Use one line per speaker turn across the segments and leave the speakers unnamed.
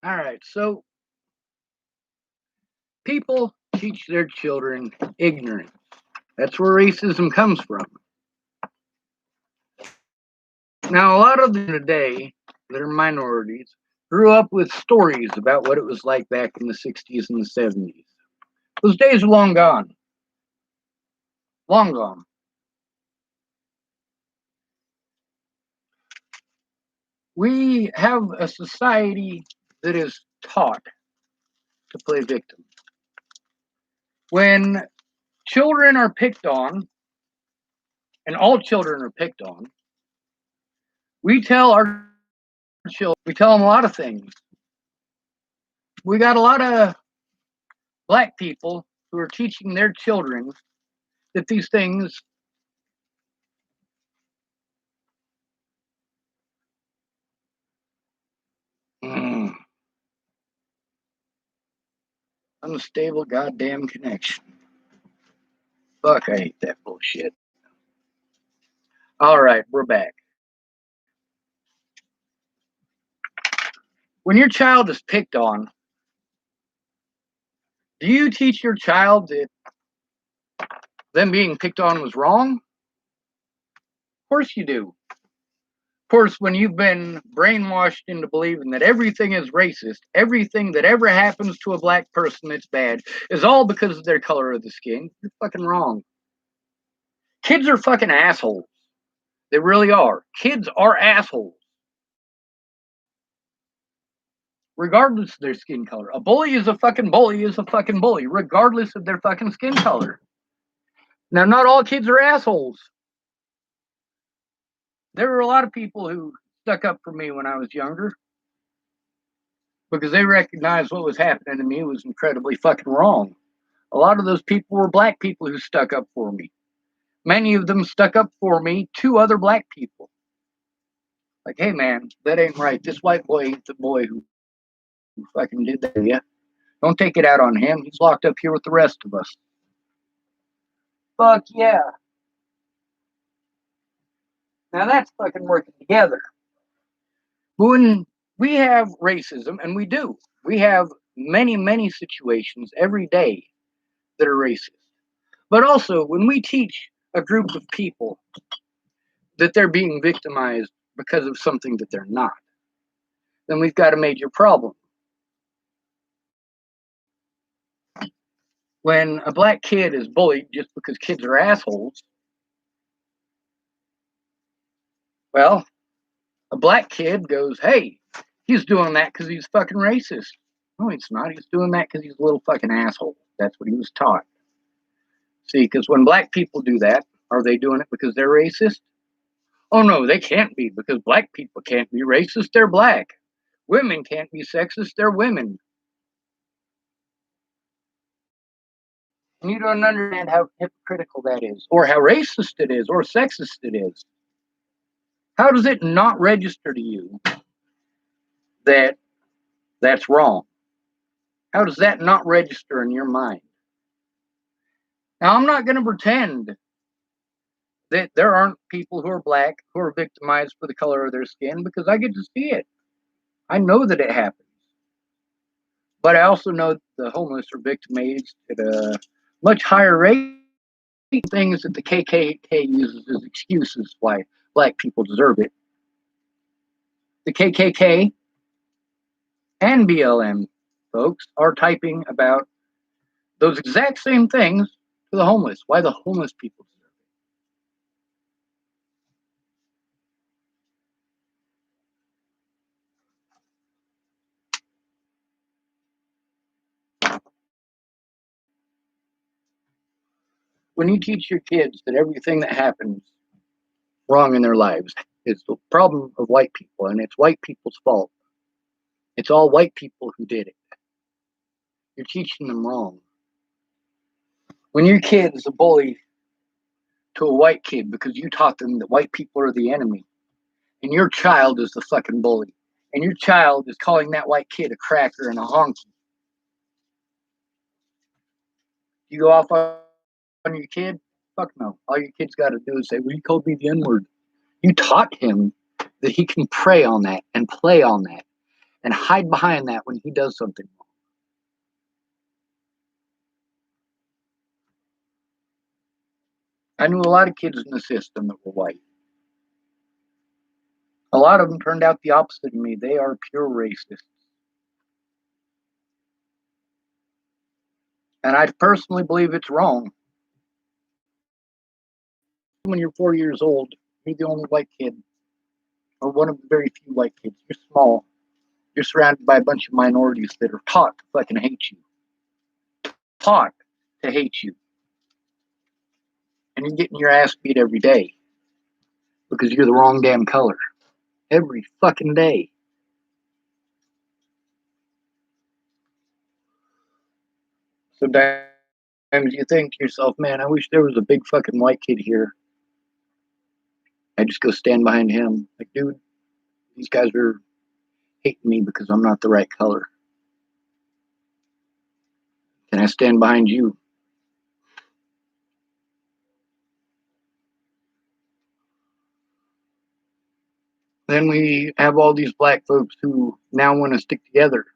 All right, so people teach their children ignorance. That's where racism comes from. Now, a lot of them today that are minorities grew up with stories about what it was like back in the 60s and the 70s. Those days are long gone. Long gone. We have a society that is taught to play victim. When children are picked on, and all children are picked on, we tell our children, we tell them a lot of things. We got a lot of black people who are teaching their children that these things unstable goddamn connection. Fuck, I hate that bullshit. All right, we're back. When your child is picked on, do you teach your child that them being picked on was wrong? Of course you do. Of course, when you've been brainwashed into believing that everything is racist, everything that ever happens to a black person that's bad is all because of their color of the skin, you're fucking wrong. Kids are fucking assholes. They really are. Kids are assholes. Regardless of their skin color. A bully is a fucking bully is a fucking bully, regardless of their fucking skin color. Now, not all kids are assholes. There were a lot of people who stuck up for me when I was younger because they recognized what was happening to me was incredibly fucking wrong. A lot of those people were black people who stuck up for me. Many of them stuck up for me to other black people. Like, hey man, that ain't right. This white boy ain't the boy who fucking did that to you. Don't take it out on him. He's locked up here with the rest of us. Fuck yeah. Now that's fucking working together. When we have racism, and we do, we have many, many situations every day that are racist. But also, when we teach a group of people that they're being victimized because of something that they're not, then we've got a major problem. When a black kid is bullied just because kids are assholes, well, a black kid goes, hey, he's doing that because he's fucking racist. No, he's not. He's doing that because he's a little fucking asshole. That's what he was taught. See, because when black people do that, are they doing it because they're racist? Oh no, they can't be because black people can't be racist. They're black. Women can't be sexist. They're women. And you don't understand how hypocritical that is, or how racist it is, or sexist it is. How does it not register to you that that's wrong? How does that not register in your mind? Now, I'm not going to pretend that there aren't people who are black who are victimized for the color of their skin because I get to see it. I know that it happens. But I also know that the homeless are victimized at a much higher rate. Things that the KKK uses as excuses why black people deserve it. The KKK and BLM folks are typing about those exact same things to the homeless, why the homeless people deserve it. When you teach your kids that everything that happens wrong in their lives is the problem of white people and it's white people's fault, it's all white people who did it, you're teaching them wrong. When your kid is a bully to a white kid because you taught them that white people are the enemy, and your child is the fucking bully, and your child is calling that white kid a cracker and a honky, you go off on your kid? Fuck no. All your kid's got to do is say, well, he called me the N-word. You taught him that he can prey on that and play on that. and hide behind that when he does something wrong. I knew a lot of kids in the system that were white. A lot of them turned out the opposite of me. They are pure racists. And I personally believe it's wrong. When you're 4 years old, you're the only white kid, or one of the very few white kids. You're small. You're surrounded by a bunch of minorities that are taught to fucking hate you. Taught to hate you. And you're getting your ass beat every day because you're the wrong damn color. Every fucking day. Sometimes you think to yourself, man, I wish there was a big fucking white kid here. I just go stand behind him. Like, dude, these guys are hating me because I'm not the right color. Can I stand behind you? Then we have all these black folks who now want to stick together.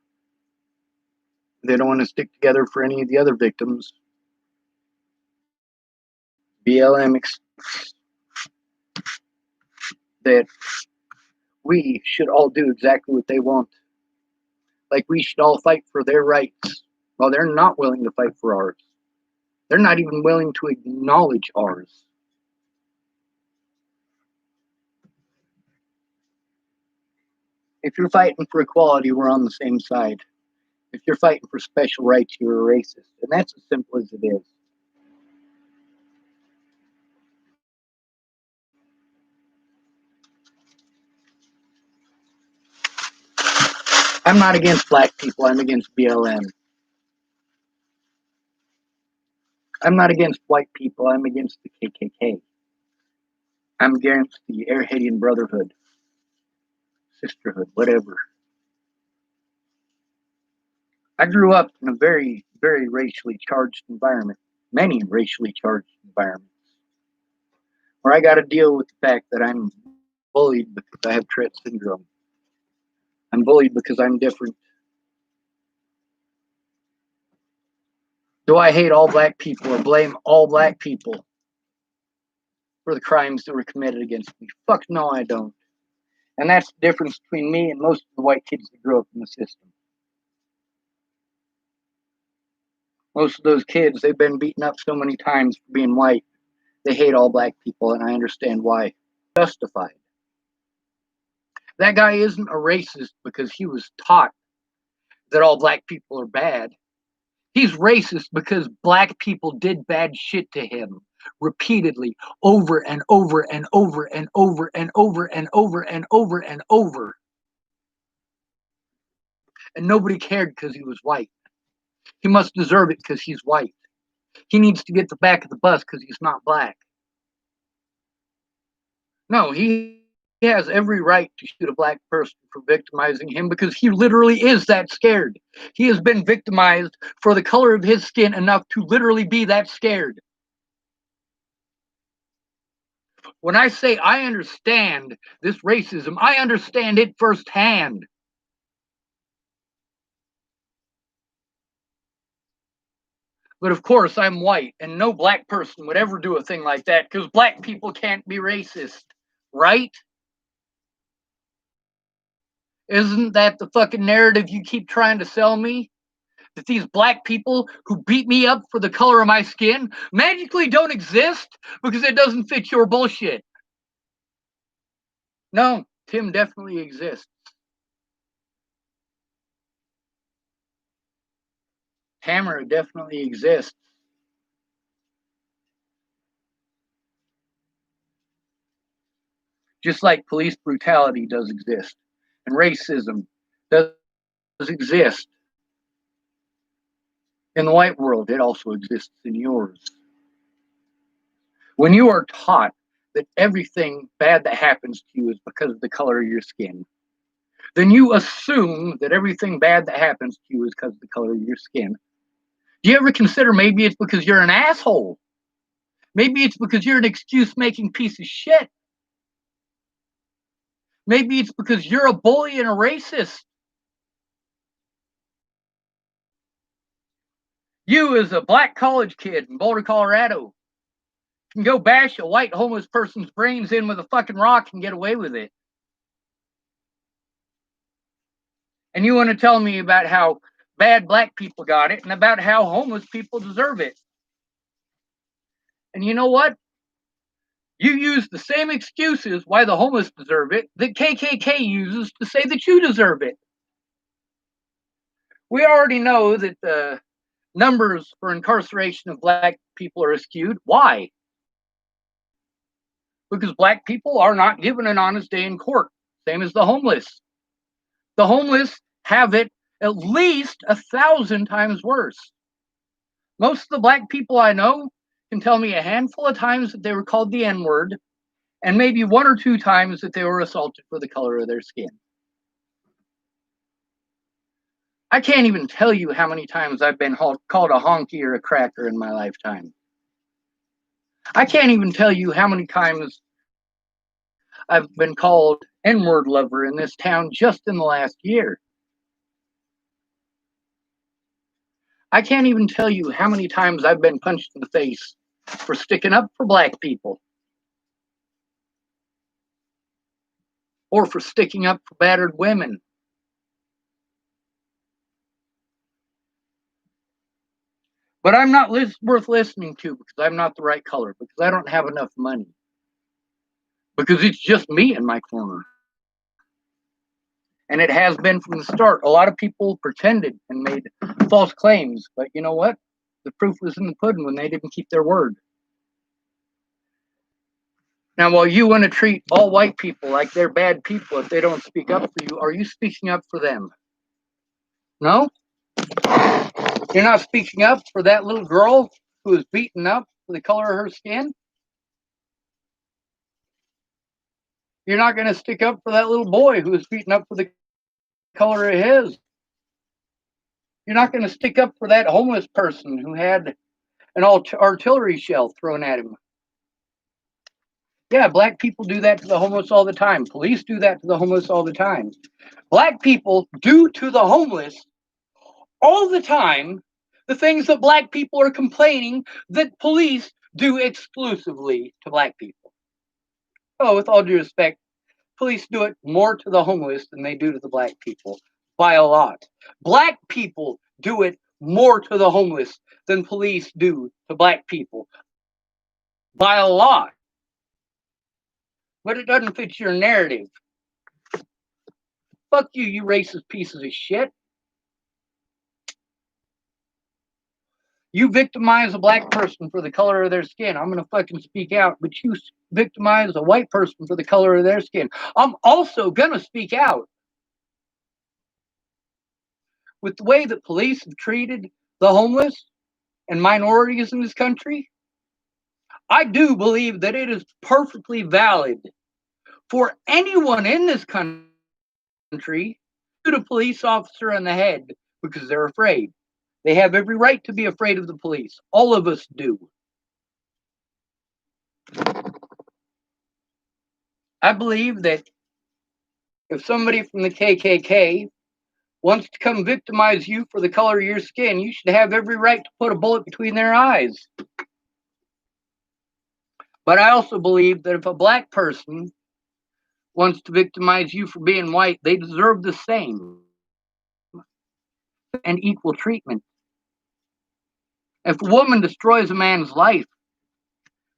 They don't want to stick together for any of the other victims. BLM expects that we should all do exactly what they want. Like we should all fight for their rights. Well, they're not willing to fight for ours. They're not even willing to acknowledge ours. If you're fighting for equality, we're on the same side. If you're fighting for special rights, you're a racist. And that's as simple as it is. I'm not against black people. I'm against BLM. I'm not against white people. I'm against the KKK. I'm against the Airheadian Brotherhood, sisterhood, whatever. I grew up in a very, very racially charged environment, many racially charged environments, where I got to deal with the fact that I'm bullied because I have Tourette syndrome. I'm bullied because I'm different. Do I hate all black people or blame all black people for the crimes that were committed against me? Fuck no, I don't. And that's the difference between me and most of the white kids that grew up in the system. Most of those kids, they've been beaten up so many times for being white. They hate all black people, and I understand why. Justified. That guy isn't a racist because he was taught that all black people are bad. He's racist because black people did bad shit to him repeatedly, over and over and over and over and over and over and over and over. And nobody cared because he was white. He must deserve it because he's white. He needs to get the back of the bus because he's not black. No, he has every right to shoot a black person for victimizing him because he literally is that scared. He has been victimized for the color of his skin enough to literally be that scared. When I say I understand this racism, I understand it firsthand. But of course, I'm white, and no black person would ever do a thing like that because black people can't be racist, right? Isn't that the fucking narrative you keep trying to sell me? That these black people who beat me up for the color of my skin magically don't exist because it doesn't fit your bullshit. No, Tim definitely exists. Tamara definitely exists. Just like police brutality does exist, and racism does exist. In the white world, it also exists in yours. When you are taught that everything bad that happens to you is because of the color of your skin, then you assume that everything bad that happens to you is because of the color of your skin. Do you ever consider maybe it's because you're an asshole? Maybe it's because you're an excuse-making piece of shit. Maybe it's because you're a bully and a racist. You, as a black college kid in Boulder, Colorado, can go bash a white homeless person's brains in with a fucking rock and get away with it. And you want to tell me about how bad black people got it and about how homeless people deserve it. And you know what? You use the same excuses why the homeless deserve it that KKK uses to say that you deserve it. We already know that the numbers for incarceration of black people are skewed. Why? Because black people are not given an honest day in court, same as the homeless. The homeless have it at least 1,000 times worse. Most of the black people I know can tell me a handful of times that they were called the N-word, and maybe 1 or 2 times that they were assaulted for the color of their skin. I can't even tell you how many times I've been called a honky or a cracker in my lifetime. I can't even tell you how many times I've been called N-word lover in this town just in the last year. I can't even tell you how many times I've been punched in the face for sticking up for black people, or for sticking up for battered women. But I'm not worth listening to because I'm not the right color, because I don't have enough money, because it's just me in my corner. And it has been from the start. A lot of people pretended and made false claims, but you know what? The proof was in the pudding when they didn't keep their word. Now, while you want to treat all white people like they're bad people if they don't speak up for you, are you speaking up for them? No? You're not speaking up for that little girl who was beaten up for the color of her skin? You're not going to stick up for that little boy who was beaten up for the color of his? You're not going to stick up for that homeless person who had an artillery shell thrown at him? Yeah, black people do that to the homeless all the time. Police do that to the homeless all the time. Black people do to the homeless all the time the things that black people are complaining that police do exclusively to black people. Oh, with all due respect, police do it more to the homeless than they do to the black people, by a lot. Black people do it more to the homeless than police do to black people, by a lot. But it doesn't fit your narrative. Fuck you, you racist pieces of shit. You victimize a black person for the color of their skin, I'm gonna fucking speak out. But you victimize a white person for the color of their skin, I'm also gonna speak out. With the way that police have treated the homeless and minorities in this country, I do believe that it is perfectly valid for anyone in this country to shoot a police officer in the head because they're afraid. They have every right to be afraid of the police. All of us do. I believe that if somebody from the KKK wants to come victimize you for the color of your skin, you should have every right to put a bullet between their eyes. But I also believe that if a black person wants to victimize you for being white, they deserve the same and equal treatment. If a woman destroys a man's life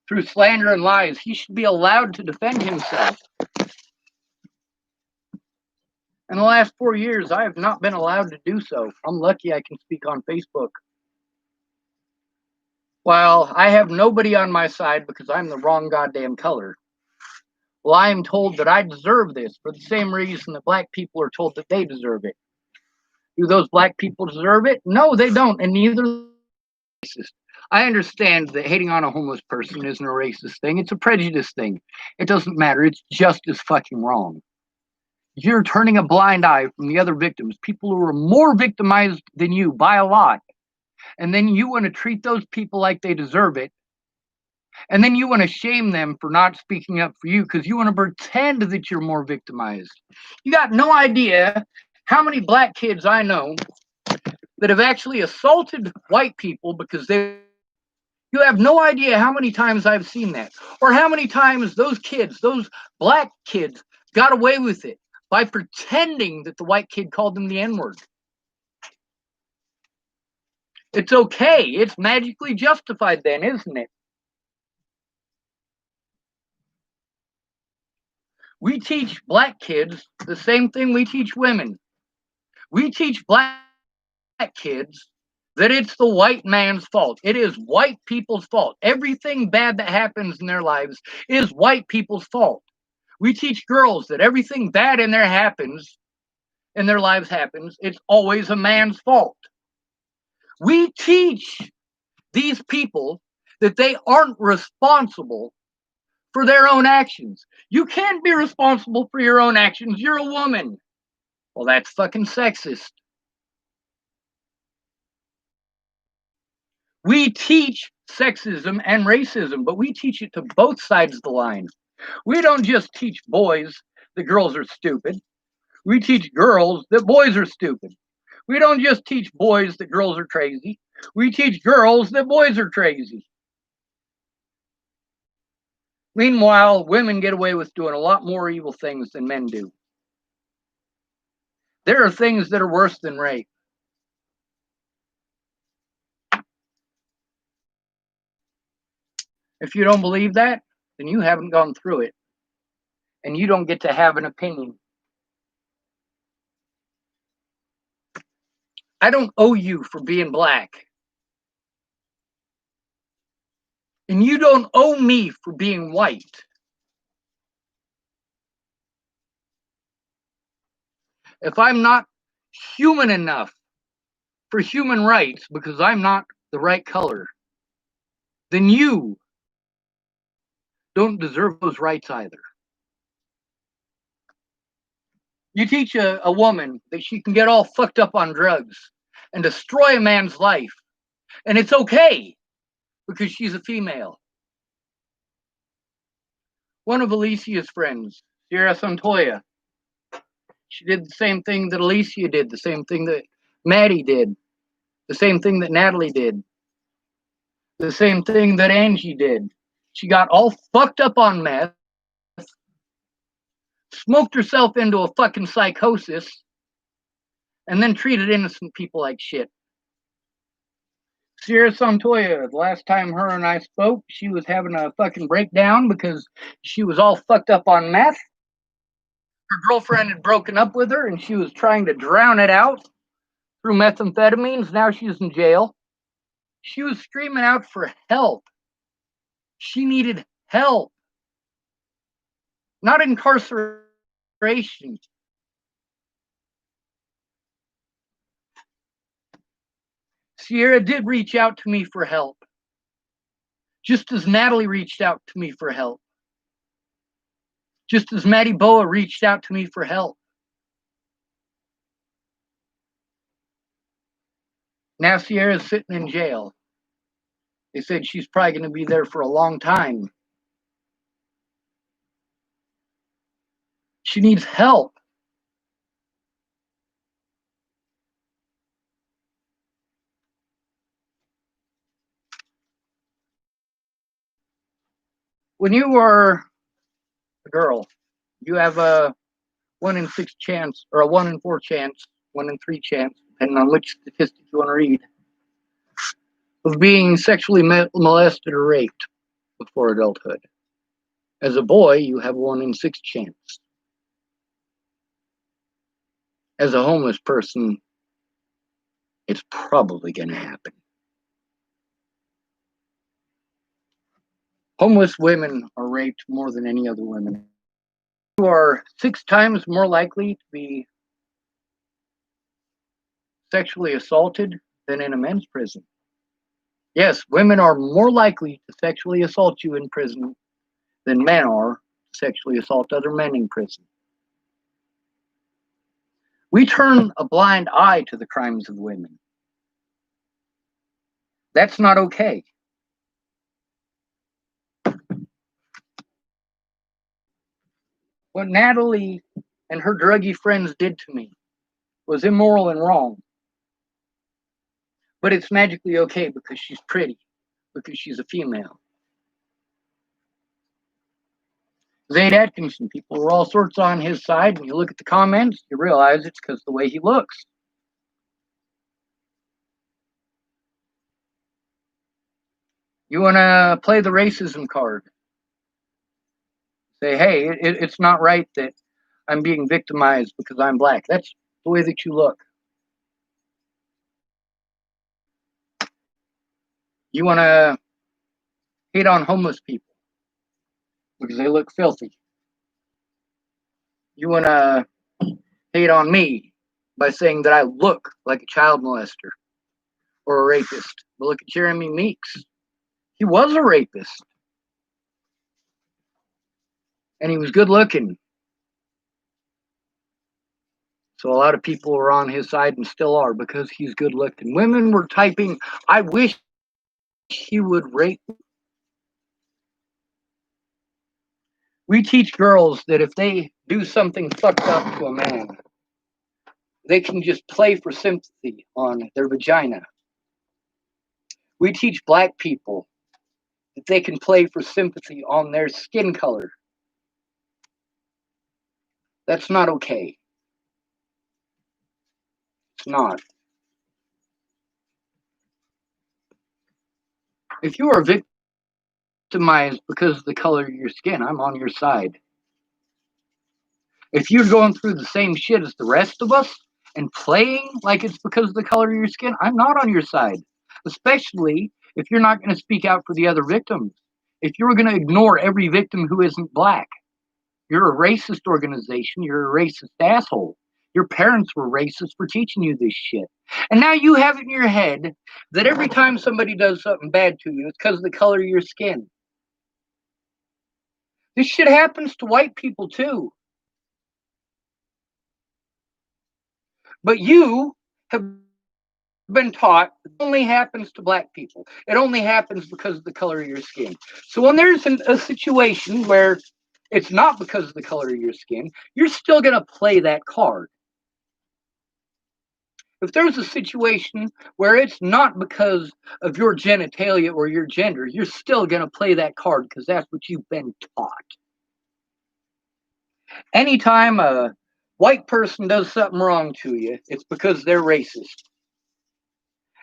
through slander and lies, he should be allowed to defend himself. In the last 4 years, I have not been allowed to do so. I'm lucky I can speak on Facebook. While I have nobody on my side because I'm the wrong goddamn color, well, I am told that I deserve this for the same reason that black people are told that they deserve it. Do those black people deserve it? No, they don't, and neither racist. I understand that hating on a homeless person isn't a racist thing. It's a prejudice thing. It doesn't matter. It's just as fucking wrong. You're turning a blind eye from the other victims, people who are more victimized than you by a lot. And then you want to treat those people like they deserve it. And then you want to shame them for not speaking up for you because you want to pretend that you're more victimized. You got no idea how many black kids I know that have actually assaulted white people because they. You have no idea how many times I've seen that, or how many times those kids, those black kids, got away with it by pretending that the white kid called them the N-word. It's okay. It's magically justified then, isn't it? We teach black kids the same thing we teach women. We teach black kids that it's the white man's fault. It is white people's fault. Everything bad that happens in their lives is white people's fault. We teach girls that everything bad in their lives happens, it's always a man's fault. We teach these people that they aren't responsible for their own actions. You can't be responsible for your own actions. You're a woman. Well, that's fucking sexist. We teach sexism and racism, but we teach it to both sides of the line. We don't just teach boys that girls are stupid. We teach girls that boys are stupid. We don't just teach boys that girls are crazy. We teach girls that boys are crazy. Meanwhile, women get away with doing a lot more evil things than men do. There are things that are worse than rape. If you don't believe that, then you haven't gone through it. And you don't get to have an opinion. I don't owe you for being black. And you don't owe me for being white. If I'm not human enough for human rights because I'm not the right color, then you don't deserve those rights either. You teach a woman that she can get all fucked up on drugs and destroy a man's life, and it's okay because she's a female. One of Alicia's friends, Sierra Santoya, she did the same thing that Alicia did, the same thing that Maddie did, the same thing that Natalie did, the same thing that Angie did. She got all fucked up on meth, smoked herself into a fucking psychosis, and then treated innocent people like shit. Sierra Santoya, the last time her and I spoke, she was having a fucking breakdown because she was all fucked up on meth. Her girlfriend had broken up with her and she was trying to drown it out through methamphetamines. Now she's in jail. She was screaming out for help. She needed help, not incarceration. Sierra did reach out to me for help, just as Natalie reached out to me for help, just as Maddie Boa reached out to me for help. Now Sierra's sitting in jail. They said she's probably going to be there for a long time. She needs help. When you are a girl, you have a 1 in 6 chance, or a 1 in 4 chance, 1 in 3 chance, depending on which statistic you want to read, of being sexually molested or raped before adulthood. As a boy, you have 1 in 6 chance. As a homeless person, it's probably going to happen. Homeless women are raped more than any other women. You are 6 times more likely to be sexually assaulted than in a men's prison. Yes, women are more likely to sexually assault you in prison than men are to sexually assault other men in prison. We turn a blind eye to the crimes of women. That's not okay. What Natalie and her druggy friends did to me was immoral and wrong. But it's magically okay because she's pretty, because she's a female. Zayd Atkinson, people were all sorts on his side, and you look at the comments, you realize it's because of the way he looks. You want to play the racism card. Say, hey, it's not right that I'm being victimized because I'm black. That's the way that you look. You want to hate on homeless people because they look filthy. You want to hate on me by saying that I look like a child molester or a rapist. But look at Jeremy Meeks. He was a rapist. And he was good looking. So a lot of people were on his side and still are because he's good looking. Women were typing, I wish he would rape me. We teach girls that if they do something fucked up to a man, they can just play for sympathy on their vagina. We teach black people that they can play for sympathy on their skin color. That's not okay. It's not. If you are victimized because of the color of your skin, I'm on your side. If you're going through the same shit as the rest of us and playing like it's because of the color of your skin, I'm not on your side. Especially if you're not going to speak out for the other victims. If you're going to ignore every victim who isn't black, you're a racist organization. You're a racist asshole. Your parents were racist for teaching you this shit. And now you have it in your head that every time somebody does something bad to you, it's because of the color of your skin. This shit happens to white people too. But you have been taught it only happens to black people. It only happens because of the color of your skin. So when there's a situation where it's not because of the color of your skin, you're still going to play that card. If there's a situation where it's not because of your genitalia or your gender, you're still going to play that card because that's what you've been taught. Anytime a white person does something wrong to you, it's because they're racist.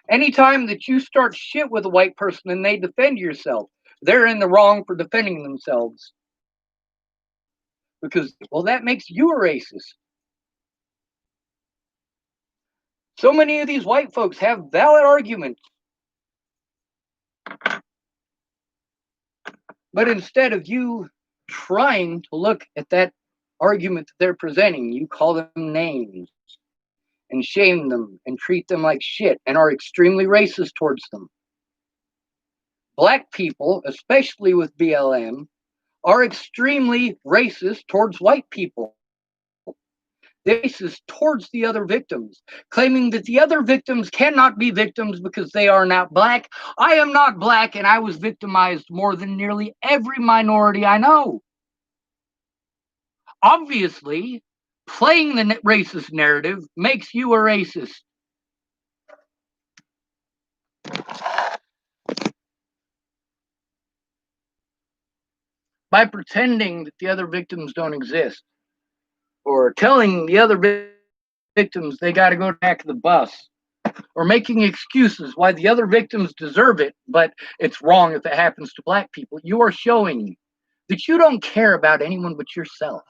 Anytime that you start shit with a white person and they defend yourself, they're in the wrong for defending themselves. Because, well, that makes you a racist. So many of these white folks have valid arguments. But instead of you trying to look at that argument that they're presenting, you call them names and shame them and treat them like shit and are extremely racist towards them. Black people, especially with BLM, are extremely racist towards white people. Racist towards the other victims, claiming that the other victims cannot be victims because they are not black. I am not black, and I was victimized more than nearly every minority I know. Obviously, playing the racist narrative makes you a racist. By pretending that the other victims don't exist, or telling the other victims they got to go back to the bus, or making excuses why the other victims deserve it, but it's wrong if it happens to black people, you are showing that you don't care about anyone but yourself.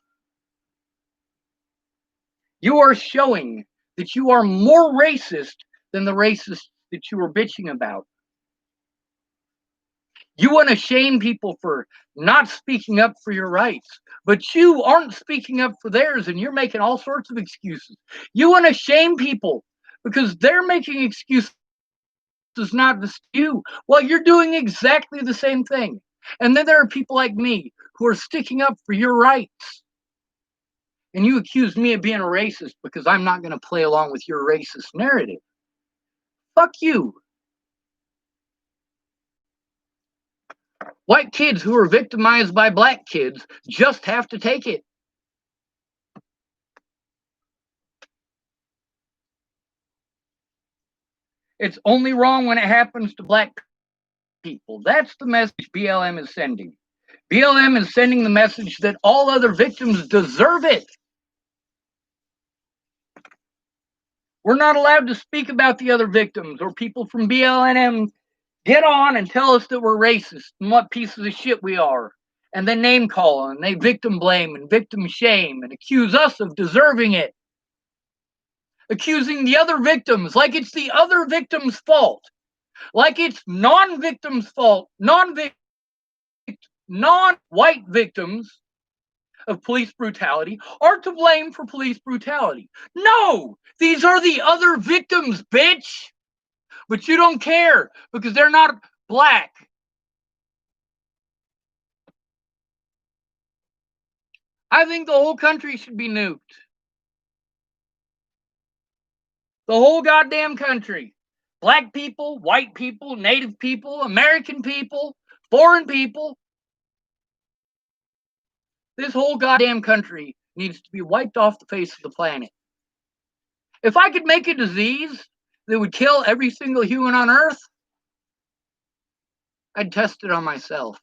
You are showing that you are more racist than the racists that you were bitching about. You want to shame people for not speaking up for your rights, but you aren't speaking up for theirs and you're making all sorts of excuses. You want to shame people because they're making excuses not to you. Well, you're doing exactly the same thing. And then there are people like me who are sticking up for your rights. And you accuse me of being a racist because I'm not going to play along with your racist narrative. Fuck you. White kids who are victimized by black kids just have to take it. It's only wrong when it happens to black people. That's the message BLM is sending. BLM is sending the message that all other victims deserve it. We're not allowed to speak about the other victims, or people from BLM get on and tell us that we're racist and what pieces of shit we are, and then name call and they victim blame and victim shame and accuse us of deserving it. Accusing the other victims like it's the other victim's fault, like it's non-victims' fault, non-white victims of police brutality are to blame for police brutality. No, these are the other victims, bitch. But you don't care because they're not black. I think the whole country should be nuked. The whole goddamn country. Black people, white people, native people, American people, foreign people. This whole goddamn country needs to be wiped off the face of the planet. If I could make a disease that would kill every single human on Earth, I'd test it on myself.